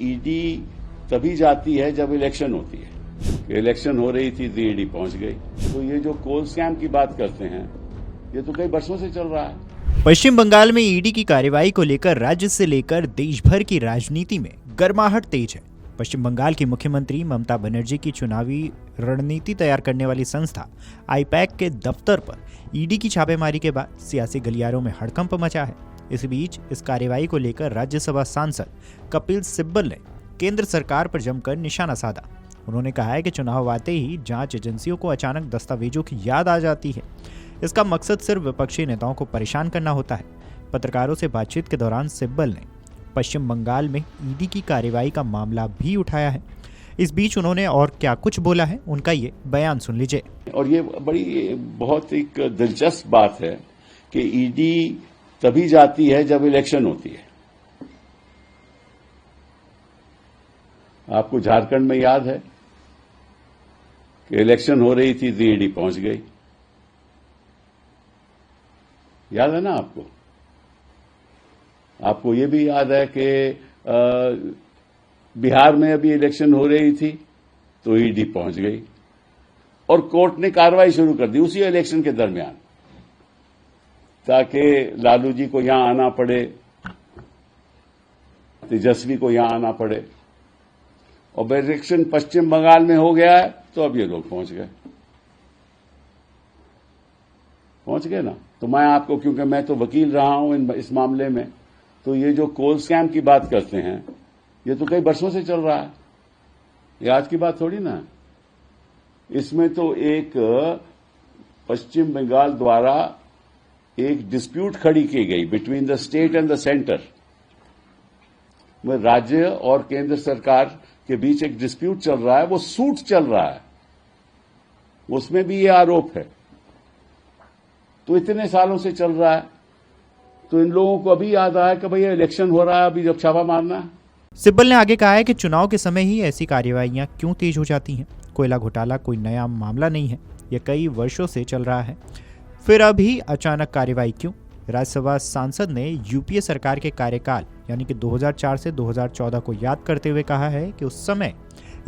ED तभी जाती है जब इलेक्शन होती है। इलेक्शन हो रही थी तो ईडी पहुंच गई। तो ये जो कोल स्कैम की बात करते हैं, ये तो कई वर्षों से चल रहा है। पश्चिम बंगाल में ईडी की कार्रवाई को लेकर राज्य से लेकर देश भर की राजनीति में गर्माहट तेज है। पश्चिम बंगाल की मुख्यमंत्री ममता बनर्जी की चुनावी रणनीति तैयार करने वाली संस्था आईपैक के दफ्तर पर ईडी की छापेमारी के बाद सियासी गलियारों में हड़कंप मचा है। इस बीच इस कार्रवाई को लेकर राज्यसभा सांसद कपिल सिब्बल ने केंद्र सरकार पर जमकर निशाना साधा। उन्होंने कहा है कि चुनाव आते ही जांच एजेंसियों को अचानक दस्तावेजों की याद आ जाती है। इसका मकसद सिर्फ विपक्षी नेताओं को परेशान करना होता है। पत्रकारों से बातचीत के दौरान सिब्बल ने पश्चिम बंगाल में ईडी की कार्रवाई का मामला भी उठाया है। इस बीच उन्होंने और क्या कुछ बोला है, उनका ये बयान सुन लीजिए। और ये बहुत एक दिलचस्प बात है कि ईडी तभी जाती है जब इलेक्शन होती है। आपको झारखंड में याद है कि इलेक्शन हो रही थी तो ईडी पहुंच गई। याद है ना आपको? आपको ये भी याद है कि बिहार में अभी इलेक्शन हो रही थी तो ईडी पहुंच गई और कोर्ट ने कार्रवाई शुरू कर दी उसी इलेक्शन के दरमियान, ताकि लालू जी को यहां आना पड़े, तेजस्वी को यहां आना पड़े। और इलेक्शन पश्चिम बंगाल में हो गया है तो अब ये लोग पहुंच गए ना। तो मैं आपको, क्योंकि मैं तो वकील रहा हूं इस मामले में, तो ये जो कोल स्कैम की बात करते हैं, ये तो कई वर्षों से चल रहा है। ये आज की बात थोड़ी ना। इसमें तो एक पश्चिम बंगाल द्वारा एक डिस्प्यूट खड़ी की गई between the state and the centre, में राज्य और केंद्र सरकार के बीच एक डिस्प्यूट चल रहा है, वो सूट चल रहा है, उसमें भी ये आरोप है। तो इतने सालों से चल रहा है, तो इन लोगों को अभी याद आया कि भैया इलेक्शन हो रहा है, अभी जब छापा मारना है। सिब्बल ने आगे कहा है कि चुनाव के समय ही ऐसी कार्रवाइयां क्यों तेज हो जाती हैं। कोयला घोटाला कोई नया मामला नहीं है, यह कई वर्षों से चल रहा है, फिर अभी अचानक कार्रवाई क्यों? राज्यसभा सांसद ने यूपीए सरकार के कार्यकाल यानी कि 2004 से 2014 को याद करते हुए कहा है कि उस समय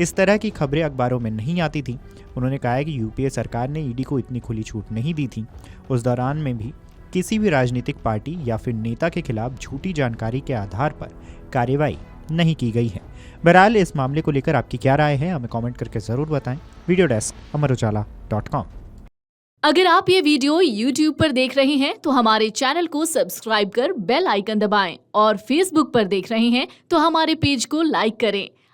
इस तरह की खबरें अखबारों में नहीं आती थी। उन्होंने कहा है कि यूपीए सरकार ने ईडी को इतनी खुली छूट नहीं दी थी। उस दौरान में भी किसी भी राजनीतिक पार्टी या फिर नेता के खिलाफ झूठी जानकारी के आधार पर कार्रवाई नहीं की गई है। बहरहाल इस मामले को लेकर आपकी क्या राय है, हमें कमेंट करके जरूर बताएं। वीडियो डेस्क अमरुजाला.com। अगर आप ये वीडियो YouTube पर देख रहे हैं तो हमारे चैनल को सब्सक्राइब कर बेल आइकन दबाएं और Facebook पर देख रहे हैं तो हमारे पेज को लाइक करें।